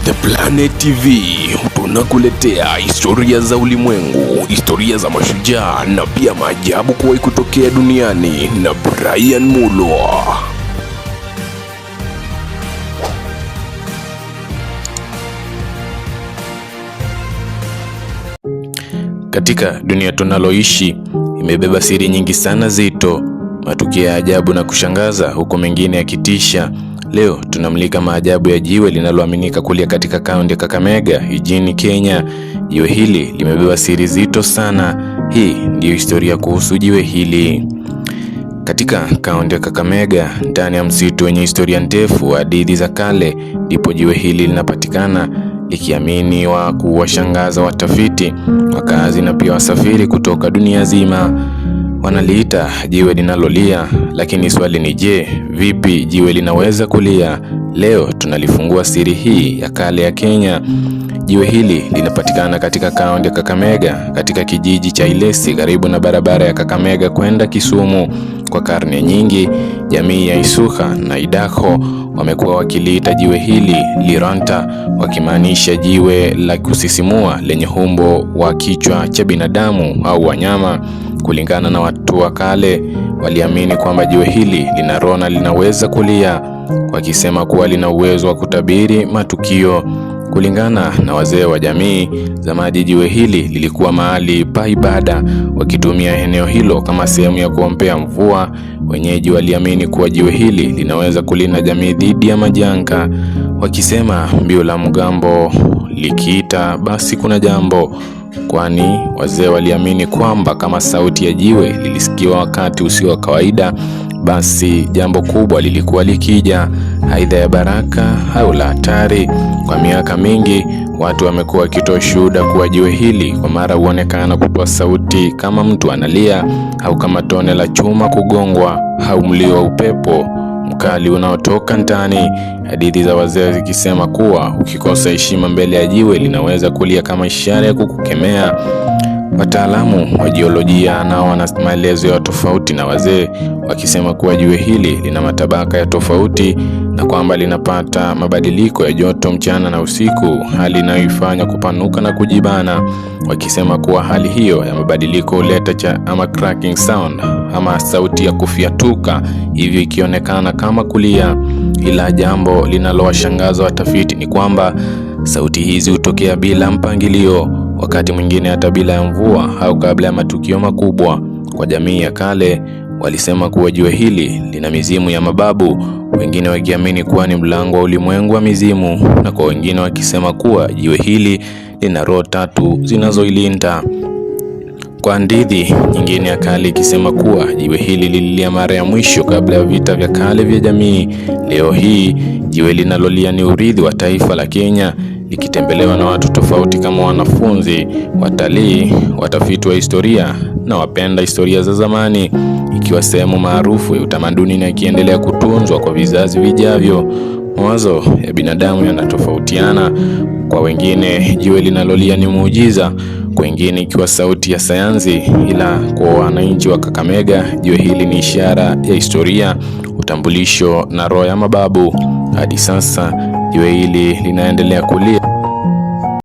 The Planet TV tunakuletea historia za ulimwengu, historia za mashujaa na pia maajabu kuwahi kutokea duniani na Brian Mulwa. Katika dunia tunaloishi imebeba siri nyingi sana zito, matukio ya ajabu na kushangaza huku mengine yakitisha. Leo tunamulika maajabu ya jiwe linaloaminika kulia katika kaunti ya Kakamega nchini Kenya. Jiwe hili limebeba siri zito sana. Hii ndiyo historia kuhusu jiwe hili. Katika kaunti ya Kakamega, ndani ya msitu wenye historia ndefu wa hadithi za kale, ndipo jiwe hili linapatikana, likiaminiwa kuwashangaza watafiti, wakazi na pia wasafiri kutoka dunia zima. Wanaliita jiwe linalolia, lakini swali ni je, vipi jiwe linaweza kulia? Leo tunalifungua siri hii ya kale ya Kenya. Jiwe hili linapatikana katika kaunti ya Kakamega, katika kijiji cha Ilesi, karibu na barabara ya Kakamega kwenda Kisumu. Kwa karne nyingi, jamii ya Isuka na Idako wamekuwa wakiliita jiwe hili Liranta, wakimaanisha jiwe la kusisimua lenye umbo wa kichwa cha binadamu au wanyama. Kulingana na watu wa kale, waliamini kwamba jiwe hili lina roho na linaweza kulia, wakisema kuwa lina uwezo wa kutabiri matukio. Kulingana na wazee wa jamii zamani, jiwe hili lilikuwa mahali pa ibada, wakitumia eneo hilo kama sehemu ya kuombea mvua. Wenyeji waliamini kuwa jiwe hili linaweza kulinda jamii dhidi ya majanga, wakisema mbio la mgambo likiita basi kuna jambo, kwani wazee waliamini kwamba kama sauti ya jiwe lilisikiwa wakati usio wa kawaida, basi jambo kubwa lilikuwa likija, aidha ya baraka au la hatari. Kwa miaka mingi watu wamekuwa wakitoa shuhuda kuwa jiwe hili kwa mara huonekana kutoa sauti kama mtu analia, au kama tone la chuma kugongwa, au mlio wa upepo mkali unaotoka ndani. Hadithi za wazee zikisema kuwa ukikosa heshima mbele ya jiwe linaweza kulia kama ishara ya kukukemea. Wataalamu wa jiolojia nao wana maelezo ya tofauti na wazee, wakisema kuwa jiwe hili lina matabaka ya tofauti na kwamba linapata mabadiliko ya joto mchana na usiku, hali inayoifanya kupanuka na kujibana, wakisema kuwa hali hiyo ya mabadiliko huleta ama cracking sound, ama sauti ya kufiatuka, hivyo ikionekana kama kulia. Ila jambo linalowashangaza watafiti ni kwamba sauti hizi hutokea bila mpangilio, wakati mwingine hata bila ya mvua au kabla ya matukio makubwa. Kwa jamii ya kale walisema kuwa jiwe hili lina mizimu ya mababu, wengine wakiamini kuwa ni mlango wa ulimwengu wa mizimu, na kwa wengine wakisema kuwa jiwe hili lina roho tatu zinazoilinda. Kwa hadithi nyingine ya kale ikisema kuwa jiwe hili lililia mara ya mwisho kabla ya vita vya kale vya jamii. Leo hii jiwe linalolia ni urithi wa taifa la Kenya, likitembelewa na watu tofauti kama wanafunzi, watalii, watafiti wa historia na wapenda historia za zamani, ikiwa sehemu maarufu ya utamaduni na ikiendelea kutunzwa kwa vizazi vijavyo. Mawazo ya binadamu yanatofautiana. Kwa wengine jiwe linalolia ni muujiza, kwa wengine ikiwa sauti ya sayansi, ila kwa wananchi wa Kakamega jiwe hili ni ishara ya historia, utambulisho na roho ya mababu. Hadi sasa jiwe hili linaendelea kulia.